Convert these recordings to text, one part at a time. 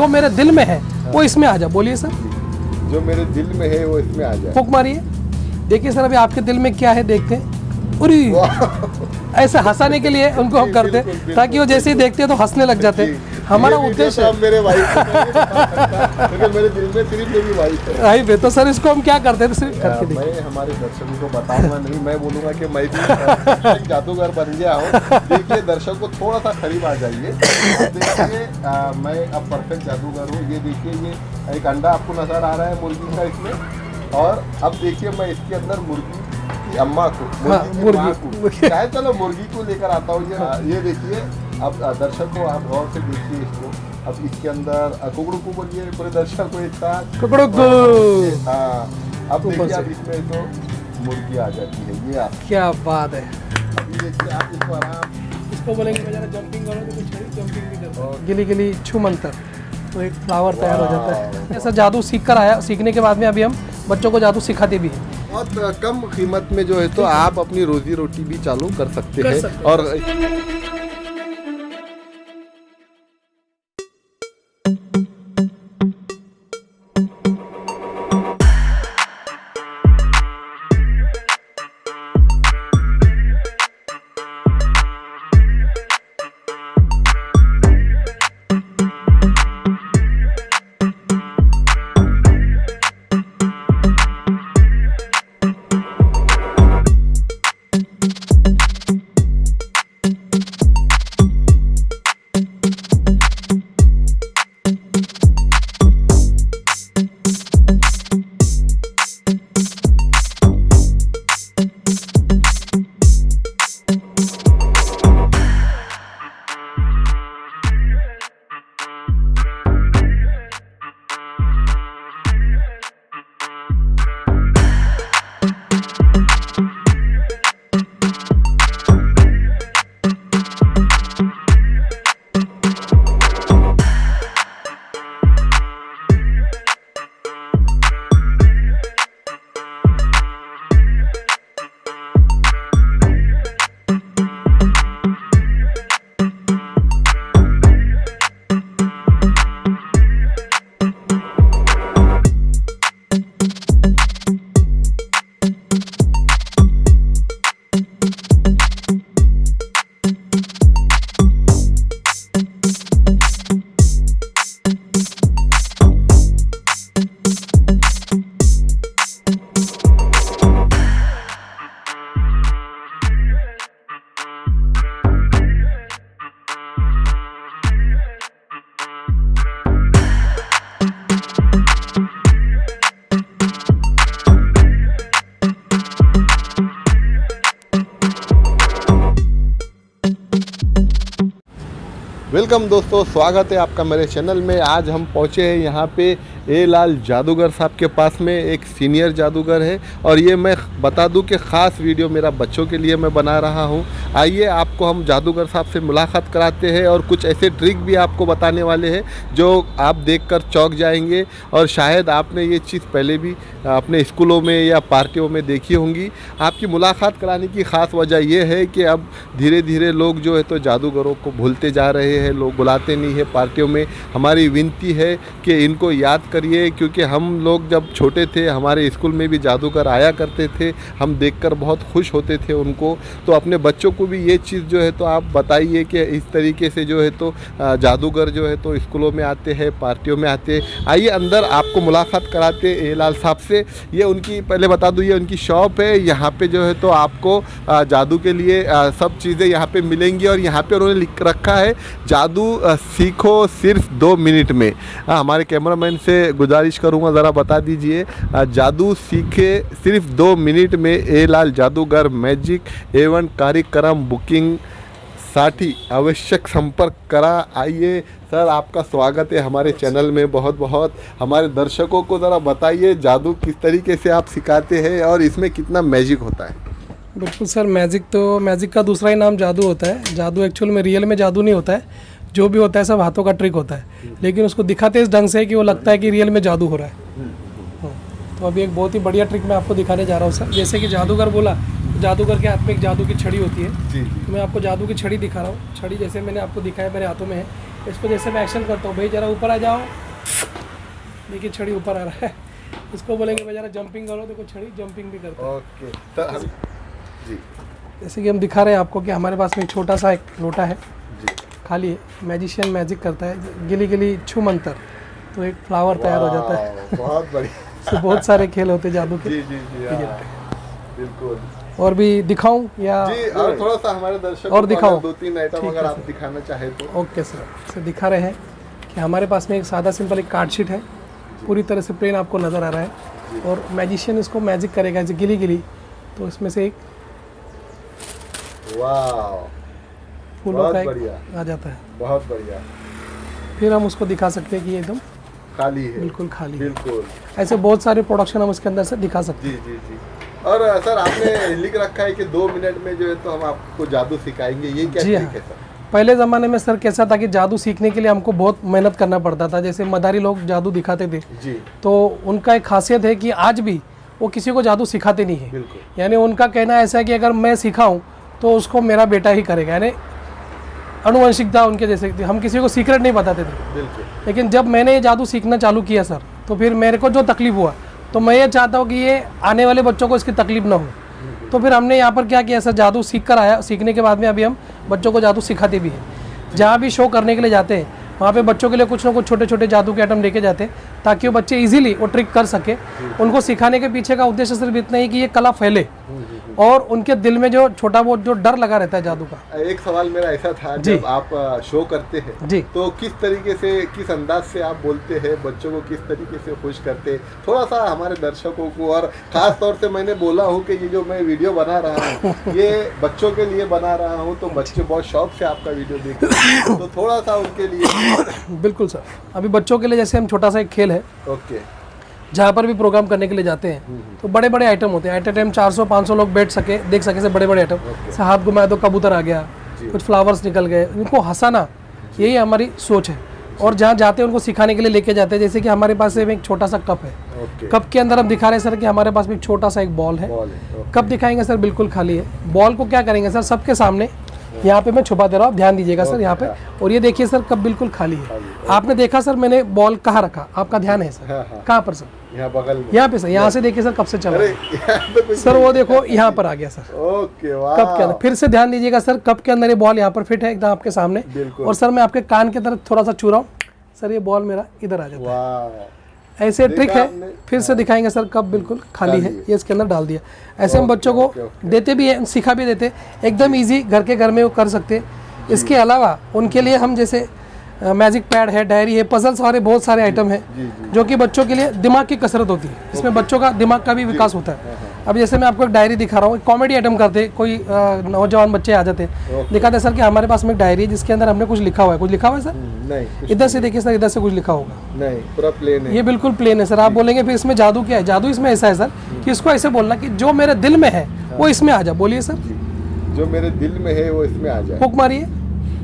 जो मेरे दिल में है वो इसमें आ जाए। बोलिए सर। जो मेरे दिल में है वो इसमें आ जाए। फूंक मारिए। देखिए सर अभी आपके दिल में क्या है देखते हैं। उरी ऐसे हंसाने के लिए उनको हम करते हैं ताकि वो जैसे ही देखते हैं तो हंसने लग जाते हैं। हमारा उद्देश्य है मेरे वाइफ मेरे दिल में सिर्फ मेरी वाइफ है। भाई वे तो सर इसको हम क्या करते हैं सिर्फ करके देखते मैं हमारे दर्शकों को बताऊंगा नहीं, मैं बोलूंगा कि मैं भी एक जादूगर बन गया हूँ। देखिए दर्शक को थोड़ा सा करीब आ जाइए। देखिए मैं अब परफेक्ट जादूगर हूँ। ये देखिए ये एक अंडा आपको नजर आ रहा है मुर्गी का इसमें, और अब देखिए मैं इसके अंदर मुर्गी की अम्मा को चाहे चलो मुर्गी को लेकर आता हूँ। ये देखिए अब दर्शक को आप गौर से देखिए इसको। अब इसके अंदर कुकड़ू को बोलिए पूरे दर्शक को एक साथ कुकड़ू को। अब देखिए अब इसमें तो मुर्गी आ जाती है। ये आप क्या बात है। अभी देखिए आप इसको आराम इसको बोलेंगे जरा जंपिंग करो तो कुछ जंपिंग भी करता है। गिली गिली छू मंतर तो एक फ्लावर तैयार हो जाता है। ऐसा जादू सीख कर आया, सीखने के बाद में अभी हम बच्चों को जादू सिखाते भी हैं। बहुत कम कीमत में जो है तो आप अपनी रोजी रोटी भी चालू कर सकते हैं। और वेलकम दोस्तों, स्वागत है आपका मेरे चैनल में। आज हम पहुंचे हैं यहाँ पे ए लाल जादूगर साहब के पास में। एक सीनियर जादूगर है और ये मैं बता दूं कि ख़ास वीडियो मेरा बच्चों के लिए मैं बना रहा हूँ। आइए आपको हम जादूगर साहब से मुलाकात कराते हैं और कुछ ऐसे ट्रिक भी आपको बताने वाले हैं जो आप देखकर चौंक जाएंगे। और शायद आपने ये चीज़ पहले भी अपने स्कूलों में या पार्टियों में देखी होंगी। आपकी मुलाकात कराने की ख़ास वजह यह है कि अब धीरे धीरे लोग जो है तो जादूगरों को भूलते जा रहे हैं, लोग बुलाते नहीं है पार्टियों में। हमारी विनती है कि इनको याद करिए, क्योंकि हम लोग जब छोटे थे हमारे स्कूल में भी जादूगर आया करते थे, हम देखकर बहुत खुश होते थे उनको। तो अपने बच्चों को भी ये चीज़ जो है तो आप बताइए कि इस तरीके से जो है तो जादूगर जो है तो स्कूलों में आते हैं, पार्टियों में आते हैं। आइए अंदर आपको मुलाकात कराते ए लाल साहब से। ये उनकी, पहले बता दूँ, ये उनकी शॉप है। यहाँ पे जो है तो आपको जादू के लिए सब चीज़ें यहाँ पे मिलेंगी और यहाँ पे उन्होंने लिख रखा है जादू सीखो सिर्फ 2 मिनट में। हमारे कैमरामैन से गुजारिश करूँगा ज़रा बता दीजिए, जादू सीखे सिर्फ 2 मिनट में ए लाल जादूगर मैजिक एवं कार्यक्रम बुकिंग साठी आवश्यक संपर्क करा। आइए सर, आपका स्वागत है हमारे चैनल में। बहुत बहुत हमारे दर्शकों को ज़रा बताइए जादू किस तरीके से आप सिखाते हैं और इसमें कितना मैजिक होता है। बिल्कुल सर, मैजिक का दूसरा ही नाम जादू होता है। जादू एक्चुअल में रियल में जादू नहीं होता है, जो भी होता है सब हाथों का ट्रिक होता है, लेकिन उसको दिखाते इस ढंग से कि वो लगता है कि रियल में जादू हो रहा है। तो अभी एक बहुत ही बढ़िया ट्रिक मैं आपको दिखाने जा रहा हूँ सर। जैसे कि जादूगर बोला, जादूगर के हाथ में एक जादू की छड़ी होती है। जी। तो मैं आपको जादू की छड़ी दिखा रहा हूँ। छड़ी जैसे मैंने आपको दिखाया मेरे हाथों में है, इसको जैसे मैं एक्शन करता हूँ, भाई जरा ऊपर आ जाओ, देखिए छड़ी ऊपर आ रहा है। इसको बोलेंगे भाई जरा जंपिंग करो, देखो छड़ी जंपिंग भी करता है। ओके सर हम जी जैसे कि हम दिखा रहे हैं आपको कि हमारे पास में एक छोटा सा एक लोटा है, जी खाली है। मैजिशियन मैजिक करता है, गिली गिली छू मंतर, तो एक फ्लावर तैयार हो जाता है। वाह, बहुत बढ़िया। तो बहुत सारे खेल होते हैं जादू के। जी जी जी हाँ, बिल्कुल और भी दिखाऊं या जी, और थोड़ा सा हमारे दर्शकों और को दिखाओ। अगर 2-3 आइटम अगर आप दिखाना चाहे तो। ओके सर, इसे दिखा रहे हैं कि हमारे पास में एक सादा सिंपल एक कार्ड शीट है, पूरी तरह से प्लेन आपको नज़र आ रहा है, और मैजिशियन इसको मैजिक करेगा जैसे गिली गिली, तो इसमें से एक वाह फूलों बहुत का एक बढ़िया, आ जाता है। बहुत बढ़िया। फिर हम उसको दिखा सकते हैं कि ये एकदम खाली है, बिल्कुल खाली है। बिल्कुल ऐसे बहुत सारे प्रोडक्शन हम इसके अंदर से दिखा सकते जी जी जी। और सर आपने लिख रखा है कि 2 मिनट में जो है तो हम आपको जादू सिखाएंगे, ये क्या जी ट्रिक हाँ। है सर? पहले ज़माने में सर कैसा था कि जादू सीखने के लिए हमको बहुत मेहनत करना पड़ता था। जैसे मदारी लोग जादू दिखाते थे, जी तो उनका एक खासियत है कि आज भी वो किसी को जादू सिखाते नहीं है। बिल्कुल यानी उनका कहना ऐसा है कि अगर मैं सिखाऊं तो उसको मेरा बेटा ही करेगा, यानी अनुवंशिकता उनके जैसे। हम किसी को सीक्रेट नहीं बताते थे। बिल्कुल लेकिन जब मैंने ये जादू सीखना चालू किया सर, तो फिर मेरे को जो तकलीफ हुआ, तो मैं ये चाहता हूँ कि ये आने वाले बच्चों को इसकी तकलीफ ना हो। तो फिर हमने यहाँ पर क्या किया सर, जादू सीख कर आया, सीखने के बाद में अभी हम बच्चों को जादू सिखाते भी हैं। जहाँ भी शो करने के लिए जाते हैं वहाँ पे बच्चों के लिए कुछ ना कुछ छोटे छोटे जादू के आइटम लेके जाते हैं, ताकि वो बच्चे इजीली वो ट्रिक कर सके। उनको सिखाने के पीछे का उद्देश्य सिर्फ इतना ही कि ये कला फैले, और उनके दिल में जो छोटा बहुत जो डर लगा रहता है जादू का। एक सवाल मेरा ऐसा था, जी। जब आप शो करते हैं जी। तो किस तरीके से, किस अंदाज से आप बोलते हैं, बच्चों को किस तरीके से खुश करते हैं, थोड़ा सा हमारे दर्शकों को। और खास तौर से मैंने बोला हूँ कि ये जो मैं वीडियो बना रहा हूँ ये बच्चों के लिए बना रहा हूँ, तो बच्चे बहुत शौक से आपका वीडियो देखते हैं, तो थोड़ा सा उनके लिए। बिल्कुल सर, अभी बच्चों के लिए जैसे हम छोटा सा एक खेल है, ओके जहाँ पर भी प्रोग्राम करने के लिए जाते हैं तो बड़े बड़े आइटम होते हैं। एट ए टाइम 400-500 लोग बैठ सके, देख सके से बड़े बड़े आइटम। जैसे हाथ घुमाया तो कबूतर आ गया, कुछ फ्लावर्स निकल गए, उनको हंसाना, यही हमारी सोच है। और जहाँ जाते हैं उनको सिखाने के लिए लेके जाते हैं। जैसे कि हमारे पास एक छोटा सा कप है, ओके कप के अंदर हम दिखा रहे हैं सर कि हमारे पास भी एक छोटा सा एक बॉल है। बॉल है, कप दिखाएंगे सर, बिल्कुल खाली है। बॉल को क्या करेंगे सर, सबके सामने यहाँ पे मैं छुपा दे रहा हूँ, ध्यान दीजिएगा सर यहाँ पे। और ये देखिए सर, कप बिल्कुल खाली है। आपने देखा सर मैंने बॉल कहाँ रखा, आपका ध्यान है सर? हाँ। कहाँ पर सर? यहाँ बगल में। यहाँ पे सर, यहाँ से देखिए सर कब से चला अरे है। यहाँ पे कुछ सर वो देखो यहाँ पर आ गया सर, ओके वाह। कप के अंदर। फिर से ध्यान दीजिएगा सर, कप के अंदर ये बॉल यहाँ पर फिट है एकदम आपके सामने। बिल्कुल। और सर मैं आपके कान की तरफ थोड़ा सा छू रहा हूँ सर, ये बॉल मेरा इधर आ जाता है। वाह ऐसे ट्रिक देखा है। आपने? फिर से दिखाएंगे सर, कप बिल्कुल खाली है, खाली है। ये इसके अंदर डाल दिया। ऐसे हम बच्चों को ओके। देते भी हैं, सिखा भी देते हैं, एकदम इजी घर के घर में वो कर सकते हैं। इसके अलावा उनके लिए हम जैसे मैजिक पैड है, डायरी है, पजल्स वाले बहुत सारे आइटम हैं जो कि बच्चों के लिए दिमाग की कसरत होती है। इसमें बच्चों का दिमाग का भी विकास होता है। अब जैसे मैं आपको एक डायरी दिखा रहा हूँ, कॉमेडी आइटम करते, कोई नौजवान बच्चे आ जाते हैं, दिखाते सर कि हमारे पास में एक डायरी है जिसके अंदर हमने कुछ लिखा हुआ है। कुछ लिखा हुआ है सर? नहीं कुछ इधर से देखिए सर, इधर से कुछ लिखा होगा। नहीं, पूरा प्लेन है। ये बिल्कुल प्लेन है सर। आप बोलेंगे फिर इसमें जादू क्या है? जादू इसमें ऐसा है सर कि इसको ऐसे बोलना कि जो मेरे दिल में है वो इसमें आ जा। बोलिए सर। जो मेरे दिल में है वो इसमें आ जाए। फूक मारिए,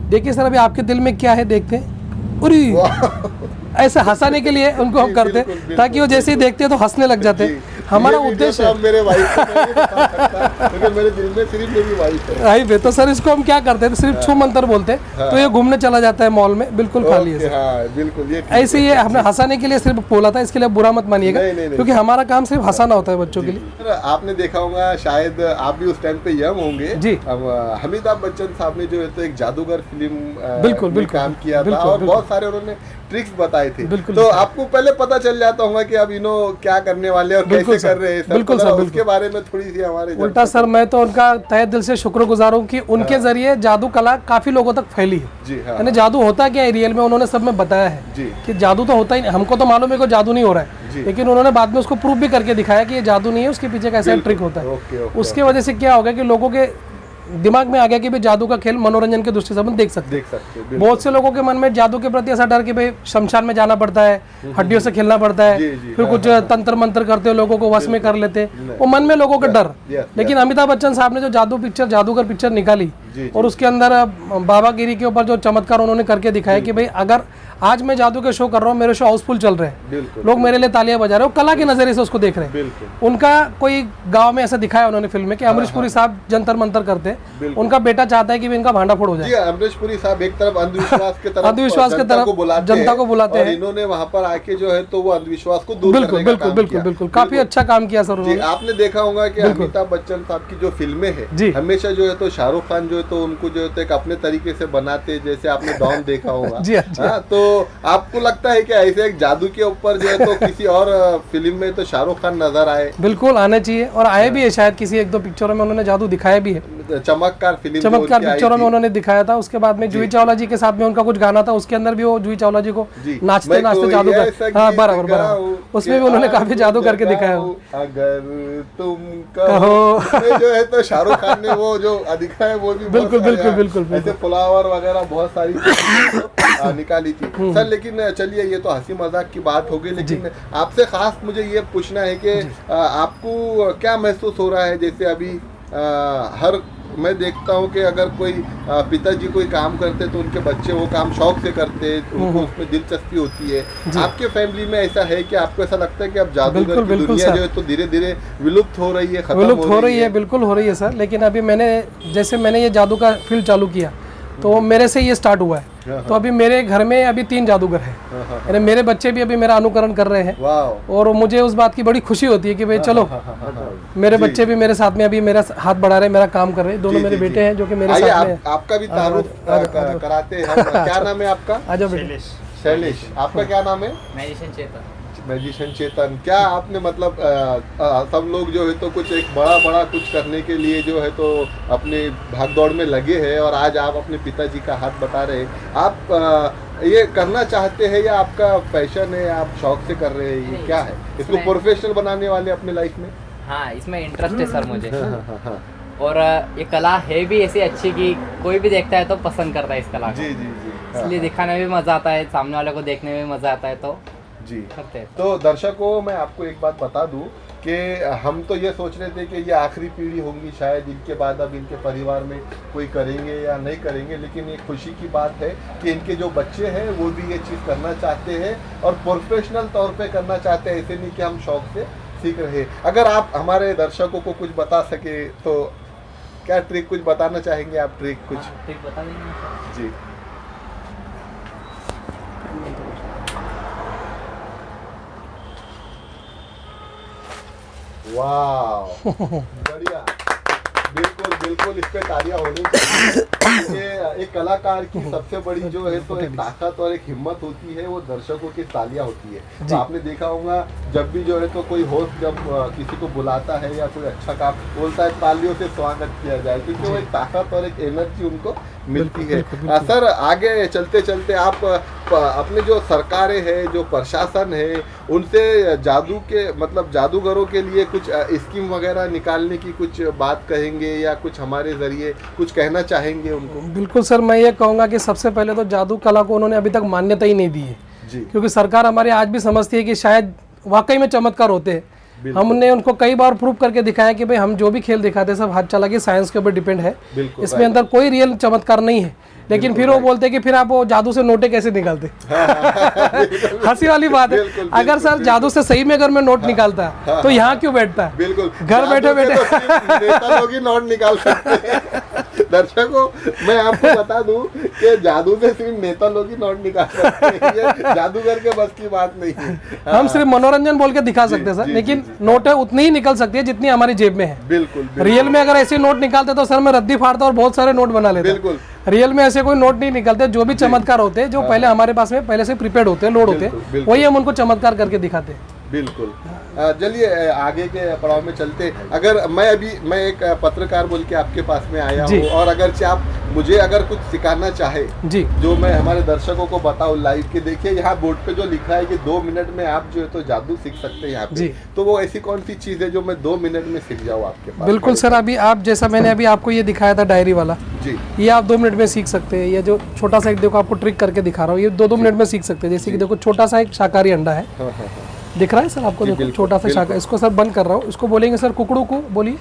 देखिए सर अभी आपके दिल में क्या है, देखते हैं। उरी, ऐसे हंसाने के लिए उनको हम करते हैं ताकि वो जैसे ही देखते हैं तो हंसने लग जाते हैं। हमारा उद्देश्य है मेरे वाइफ को नहीं बता सकता, क्योंकि मेरे दिल में सिर्फ मेरी वाइफ है। आई बे, तो सर इसको हम क्या करते हैं, सिर्फ छू मंतर बोलते हैं, तो ये घूमने चला जाता है मॉल में, बिल्कुल खाली है ओके, सर। हाँ बिल्कुल ये ठीक ऐसे ये हमने हंसाने के लिए सिर्फ बोला था, इसके लिए बुरा मत मानिएगा, नहीं, नहीं, नहीं। क्योंकि हमारा काम सिर्फ हंसाना होता है बच्चों के लिए। सर, आपने देखा होगा, शायद आप भी उस टाइम पे यंग होंगे जी। अब अमिताभ बच्चन साहब ने जो है तो एक जादूगर फिल्म बिल्कुल, में बिल्कुल, काम किया था, बिल्कुल, और बिल्कुल। बहुत सारे उन्होंने ट्रिक्स बताए थे। बिल्कुल, तो बिल्कुल। आपको पहले पता चल जाता होगा कि अब इनो क्या करने वाले हैं और बिल्कुल कैसे सर, कर रहे हैं। बिल्कुल थोड़ा सर, उसके बारे में थोड़ी सी हमारे उल्टा सर, मैं तो उनका तहे दिल से शुक्रगुजार हूँ कि उनके जरिए जादू कला काफी लोगों तक फैली है। जी हाँ यानी जादू होता क्या है रियल में, उन्होंने सब में बताया है जी कि जादू तो होता ही नहीं। हमको तो मालूम है कि जादू नहीं हो रहा जी। है, लेकिन उन्होंने बाद में उसको प्रूफ भी करके दिखाया कि ये जादू नहीं है, उसके पीछे का ऐसा ट्रिक होता है। ओके ओके उसके वजह से क्या होगा कि लोगों के दिमाग में आ गया कि भाई जादू का खेल मनोरंजन के दृष्टि से अपन देख सकते हैं। देख सकते हैं, बहुत से लोगों के मन में जादू के प्रति ऐसा डर कि भाई शमशान में जाना पड़ता है, हड्डियों से खेलना पड़ता है, जी, जी, फिर कुछ तंत्र मंत्र करते हो, लोगों को वश में कर लेते हैं, नहीं। वो मन में लोगों का डर। यस, लेकिन अमिताभ बच्चन साहब ने जो जादू पिक्चर, जादूगर पिक्चर निकाली, जी। और उसके अंदर बाबागिरी के ऊपर जो चमत्कार उन्होंने करके दिखाया कि भाई अगर आज मैं जादू के शो कर रहा हूँ, मेरे शो हाउसफुल चल रहे हैं, बिल्कुल लोग मेरे लिए तालियां बजा रहे हैं, वो कला के नजरिए से उसको देख रहे हैं। बिल्कुल उनका कोई गांव में ऐसा दिखाया उन्होंने फिल्म में कि अमरीश पुरी साहब जंतर मंतर करते हैं, उनका बेटा चाहता है कि इनका भांडा फोड़ हो जाए। जी, अमरीश पुरी साहब एक तरफ अंधविश्वास के तरफ जनता को बुलाते हैं, इन्होंने वहाँ पर आके जो है तो वो अंधविश्वास को दूर बिल्कुल बिल्कुल बिल्कुल बिल्कुल काफी अच्छा काम किया सर उन्होंने। आपने देखा होगा कि अमिताभ बच्चन साहब की जो फिल्में हैं हमेशा जो है तो शाहरुख खान जो है तो उनको जो है तो एक अपने तरीके से बनाते, जैसे आपने डॉन देखा होगा। जी हाँ, तो आपको लगता है कि ऐसे एक जादू के ऊपर जो है तो किसी और फिल्म में तो शाहरुख खान नजर आए? बिल्कुल आने चाहिए, और आए भी है शायद किसी एक दो पिक्चरों में उन्होंने जादू दिखाया भी है। चमत्कार पिक्चरों में उन्होंने दिखाया था। उसके बाद में जूही चावला जी के साथ में उनका कुछ गाना था, उसके अंदर भी वो जूही चावला जी को नाचते नाचते जादू कर, हाँ बराबर बराबर, उसमें भी उन्होंने काफी जादू करके दिखाया। अगर तुम कहो जो है तो शाहरुख खान ने वो जो दिखाया वो भी बिल्कुल बिल्कुल बिल्कुल ऐसे फ्लावर वगैरह बहुत सारी निकाली थी सर। लेकिन चलिए ये तो हंसी मजाक की बात हो गई, लेकिन आपसे खास मुझे ये पूछना है कि आपको क्या महसूस हो रहा है? जैसे अभी हर मैं देखता हूँ कि अगर कोई पिताजी कोई काम करते तो उनके बच्चे वो काम शौक से करते, उनको उसमें दिलचस्पी होती है। आपके फैमिली में ऐसा है कि आपको ऐसा लगता है कि अब जादूगर की दुनिया जो है तो धीरे धीरे विलुप्त हो रही है, विलुप्त हो रही है? बिल्कुल हो रही है सर, लेकिन अभी मैंने ये जादू का फील्ड चालू किया तो मेरे से ये स्टार्ट हुआ है। तो अभी मेरे घर में अभी 3 जादूगर हैं, यानी मेरे बच्चे भी अभी मेरा अनुकरण कर रहे हैं, और मुझे उस बात की बड़ी खुशी होती है कि भाई चलो मेरे बच्चे भी मेरे साथ में अभी मेरा हाथ बढ़ा रहे हैं, मेरा काम कर रहे हैं। दोनों मेरे बेटे हैं जो कि मेरे साथ में। आपका भी तारुफ कराते हैं, क्या नाम है आपका? शैलेश। आपका क्या नाम है? मैजिशियन चेतन। क्या आपने मतलब सब लोग जो है तो कुछ एक बड़ा कुछ करने के लिए जो है तो अपने भागदौड़ में लगे हैं, और आज आप अपने पिताजी का हाथ बता रहे हैं। आप ये करना चाहते हैं या आपका पैशन है, आप शौक से कर रहे हैं? ये क्या है? इसको प्रोफेशनल बनाने वाले अपने लाइफ में? हाँ, इसमें इंटरेस्ट है सर मुझे। और ये कला है भी ऐसी अच्छी कि कोई भी देखता है तो पसंद करता है इस कला को। जी। इसलिए दिखाने में भी मजा आता है, सामने वाले को देखने में मजा आता है, तो जी करते हैं। तो दर्शकों मैं आपको एक बात बता दूं कि हम तो ये सोच रहे थे कि ये आखिरी पीढ़ी होंगी शायद, इनके बाद अब इनके परिवार में कोई करेंगे या नहीं करेंगे, लेकिन ये खुशी की बात है कि इनके जो बच्चे हैं वो भी ये चीज़ करना चाहते हैं और प्रोफेशनल तौर पे करना चाहते हैं, ऐसे नहीं कि हम शौक से सीख रहे हैं। अगर आप हमारे दर्शकों को कुछ बता सके तो क्या ट्रिक कुछ बताना चाहेंगे आप? ट्रिक कुछ ट्रिक बता देंगे जी। वाह बढ़िया, बिल्कुल इस पे तालियां होनी चाहिए। एक कलाकार की सबसे बड़ी जो है तो एक ताकत और एक हिम्मत होती है वो दर्शकों की तालियां होती है। तो आपने देखा होगा जब भी जो है तो कोई होस्ट जब किसी को बुलाता है या कोई अच्छा काम बोलता है तालियों से स्वागत किया जाए, क्योंकि वो एक ताकत और एक एनर्जी उनको मिलती है। सर आगे चलते चलते आप अपने जो सरकारें हैं, जो प्रशासन है, उनसे जादू के मतलब जादूगरों के लिए कुछ स्कीम वगैरह निकालने की कुछ बात कहेंगे या कुछ हमारे जरिए कुछ कहना चाहेंगे उनको? बिल्कुल सर, मैं ये कहूँगा कि सबसे पहले तो जादू कला को उन्होंने अभी तक मान्यता ही नहीं दी है जी, क्योंकि सरकार हमारी आज भी समझती है कि शायद वाकई में चमत्कार होते हैं। हमने उनको कई बार प्रूव करके दिखाया कि भाई हम जो भी खेल दिखाते हैं सब हाथ चला के साइंस के ऊपर डिपेंड है, इसमें अंदर कोई रियल चमत्कार नहीं है। लेकिन फिर वो बोलते हैं कि फिर आप वो जादू से नोटें कैसे निकालते? हंसी वाली बात है। अगर सर जादू से सही में अगर मैं नोट निकालता तो यहाँ क्यों बैठता है? बिल्कुल, घर बैठे नेता लोग ही नोट निकाल सकते हैं। दर्शकों मैं आपको बता दूं कि जादू से सिर्फ नेता लोग ही नोट निकाल सकते हैं, ये जादूगर के बस की बात नहीं है। हम सिर्फ मनोरंजन बोल के दिखा सकते हैं सर, लेकिन नोटें उतनी ही निकल सकती है जितनी हमारी जेब में है। बिल्कुल, रियल में अगर ऐसे नोट निकालते तो सर मैं रद्दी फाड़ता और बहुत सारे नोट बना लेता। बिल्कुल, रियल में ऐसे कोई नोट नहीं निकलते। जो भी चमत्कार होते हैं जो पहले हमारे पास में पहले से प्रिपेयर्ड होते हैं, लोड होते हैं, वही हम उनको चमत्कार करके दिखाते हैं। बिल्कुल। चलिए आगे के पड़ाव में चलते। अगर मैं एक पत्रकार बोल के आपके पास में आया हूँ और अगर आप मुझे अगर कुछ सिखाना चाहे जी, जो मैं हमारे दर्शकों को बताऊं लाइव के, देखिए यहाँ बोर्ड पे जो लिखा है कि 2 मिनट में आप जो है तो जादू सीख सकते हैं यहाँ पे, तो वो ऐसी कौन सी चीज है जो मैं 2 मिनट में सीख जाऊँ आपके पास? बिल्कुल सर, अभी आप जैसा मैंने अभी आपको ये दिखाया था डायरी वाला जी, ये आप 2 मिनट में सीख सकते हैं। ये जो छोटा सा एक देखो आपको ट्रिक करके दिखा रहा हूँ, ये 2 मिनट में सीख सकते हैं। जैसे कि देखो छोटा सा एक शाकाहारी अंडा है, दिख रहा है सर आपको? देखो छोटा सा शाका, इसको सर बंद कर रहा हूँ, इसको बोलेंगे सर कुकड़ू को, बोलिए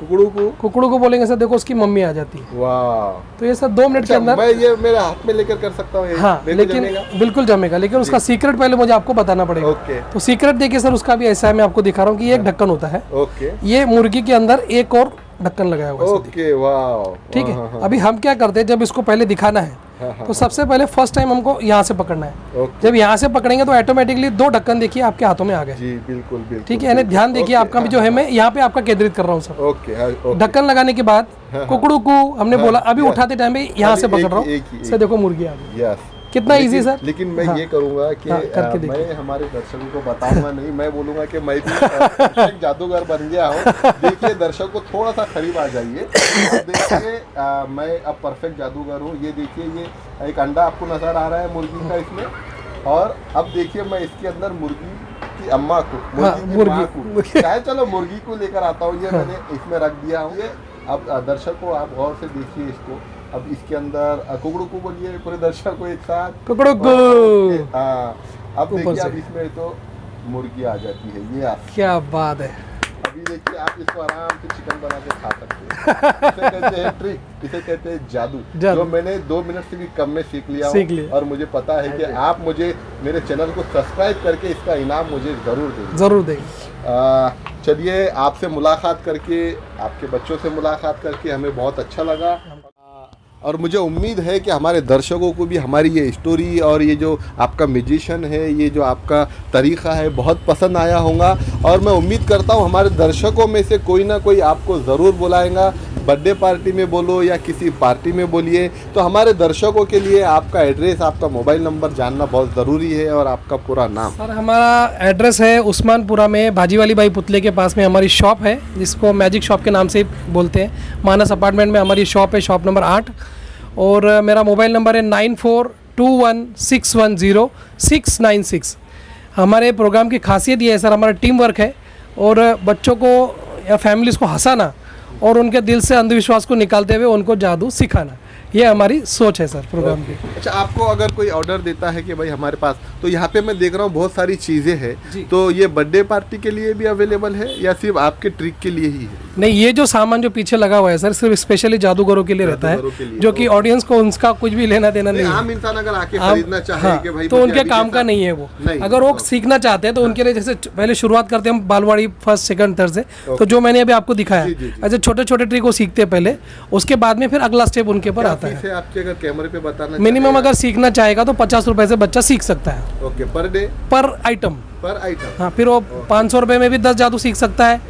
कुकड़ू को बोलेंगे सर, देखो उसकी मम्मी आ जाती है। वाह, तो ये सर 2 मिनट के अंदर, मैं ये मेरे हाथ में लेकर कर सकता हूँ? हाँ, लेकिन बिल्कुल जमेगा, लेकिन उसका सीक्रेट पहले मुझे आपको बताना पड़ेगा। ओके। तो सीक्रेट देखिए सर, उसका भी ऐसा है, मैं आपको दिखा रहा हूँ कि ये एक ढक्कन होता है। ओके। ये मुर्गी के अंदर एक और ढक्कन लगाया हुआ है। ओके, वाह, ठीक है। अभी हम क्या करते हैं, जब इसको पहले दिखाना है तो सबसे पहले फर्स्ट टाइम हमको यहाँ से पकड़ना है। जब यहाँ से पकड़ेंगे तो ऑटोमेटिकली 2 ढक्कन देखिए आपके हाथों में आ गए। जी बिल्कुल बिल्कुल। ठीक है, यानी ध्यान देखिए आपका भी जो है, मैं यहाँ पे आपका केंद्रित कर रहा हूँ सर। ओके। ढक्कन लगाने के बाद कुकड़ू को हमने बोला, अभी उठाते टाइम में यहाँ से पकड़ रहा हूँ सर, देखो मुर्गी आ गई। यस, कितना इजी सर। लेकिन मैं ये करूंगा कि मैं हमारे दर्शकों को बताऊंगा नहीं, मैं बोलूंगा कि मैं भी एक जादूगर बन गया हूँ। देखिए दर्शक को थोड़ा सा करीब आ जाइए, देखिए मैं अब परफेक्ट जादूगर हूँ। ये देखिए, ये एक अंडा आपको नजर आ रहा है मुर्गी का इसमें, और अब देखिए मैं इसके अंदर मुर्गी की अम्मा को, मुर्गी को, चाहे चलो मुर्गी को लेकर आता हूँ। ये मैंने इसमें रख दिया हूँ। ये अब दर्शकों आप गौर से देखिए इसको। अब इसके अंदर कुकड़ू को बोलिए पूरे दर्शक को एक साथ, कुकड़ू को। अब देखिए, अब इसमें तो मुर्गी आ जाती है। ये आप, क्या बात है। अभी देखिए आप इसको आराम से चिकन बना के खा सकते हैं। इसे कहते हैं ट्रिक, इसे कहते हैं जादू, जो मैंने 2 मिनट से भी कम में सीख लिया। और मुझे पता है कि आप मुझे मेरे चैनल को सब्सक्राइब करके इसका इनाम मुझे जरूर देंगे। चलिए, आपसे मुलाकात करके, आपके बच्चों से मुलाकात करके हमें बहुत अच्छा लगा, और मुझे उम्मीद है कि हमारे दर्शकों को भी हमारी ये स्टोरी और ये जो आपका म्यूजिशियन है, ये जो आपका तरीक़ा है, बहुत पसंद आया होगा। और मैं उम्मीद करता हूँ हमारे दर्शकों में से कोई ना कोई आपको ज़रूर बुलाएगा। बर्थडे पार्टी में बोलो या किसी पार्टी में बोलिए, तो हमारे दर्शकों के लिए आपका एड्रेस, आपका मोबाइल नंबर जानना बहुत ज़रूरी है, और आपका पूरा नाम। सर हमारा एड्रेस है उस्मानपुरा में, भाजीवाली बाई पुतले के पास में हमारी शॉप है, जिसको मैजिक शॉप के नाम से बोलते हैं। मानस अपार्टमेंट में हमारी शॉप है, शॉप नंबर 8। और मेरा मोबाइल नंबर है 9421610696। हमारे प्रोग्राम की खासियत ये है सर, हमारा टीम वर्क है, और बच्चों को या फैमिलीज़ को हंसाना और उनके दिल से अंधविश्वास को निकालते हुए उनको जादू सिखाना, ये हमारी सोच है सर प्रोग्राम की। अच्छा, आपको अगर कोई ऑर्डर देता है कि भाई हमारे पास, तो यहाँ पे मैं देख रहा हूँ बहुत सारी चीज़ें हैं, तो ये बर्थडे पार्टी के लिए भी अवेलेबल है या सिर्फ आपके ट्रिक के लिए ही है? नहीं, ये जो सामान जो पीछे लगा हुआ है सर, सिर्फ स्पेशली जादूगरों के लिए रहता है, जो कि ऑडियंस को उनका कुछ भी लेना देना नहीं है। आम इंसान अगर आके खरीदना चाहे कि भाई, तो उनके काम का नहीं है वो। अगर वो सीखना चाहते हैं तो उनके लिए, जैसे पहले शुरुआत करते हैं हम बालवाड़ी फर्स्ट सेकंड थर्ड से, तो जो मैंने अभी आपको दिखाया, ऐसे छोटे छोटे ट्रिक वो सीखते हैं पहले, उसके बाद में फिर अगला स्टेप उनके ऊपर आता है। आपके अगर कैमरे पे बताना, मिनिमम अगर सीखना चाहेगा तो 50 रुपए से बच्चा सीख सकता है। ओके, पर डे, पर आइटम। हाँ, फिर वो 500 रुपए में भी 10 जादू सीख सकता है,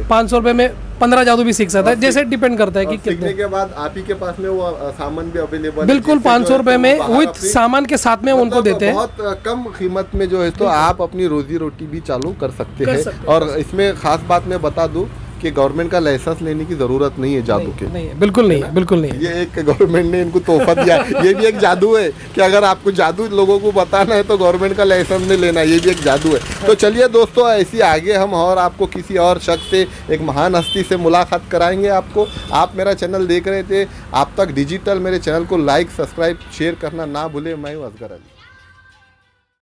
500 रुपए में 15 जादू भी सीख सकता है, जैसे डिपेंड करता है कि कितने के बाद आप ही के पास में वो सामान भी अवेलेबल है। बिल्कुल, 500 रुपए में विद सामान के साथ में उनको देते हैं। बहुत कम कीमत में जो है, तो आप अपनी रोजी रोटी भी चालू कर सकते हैं। और इसमें खास बात मैं बता दूं कि गवर्नमेंट का लाइसेंस लेने की जरूरत नहीं है जादू के। नहीं, बिल्कुल नहीं है, बिल्कुल नहीं है। ये एक गवर्नमेंट ने इनको तोहफा दिया है। ये भी एक जादू है कि अगर आपको जादू लोगों को बताना है तो गवर्नमेंट का लाइसेंस नहीं लेना, ये भी एक जादू है। तो चलिए दोस्तों, ऐसी आगे हम और आपको किसी और शख्स से, एक महान हस्ती से मुलाकात कराएंगे आपको। आप मेरा चैनल देख रहे थे, आप तक डिजिटल मेरे चैनल को लाइक, सब्सक्राइब, शेयर करना ना भूलें। मैं हूँ असगर अली।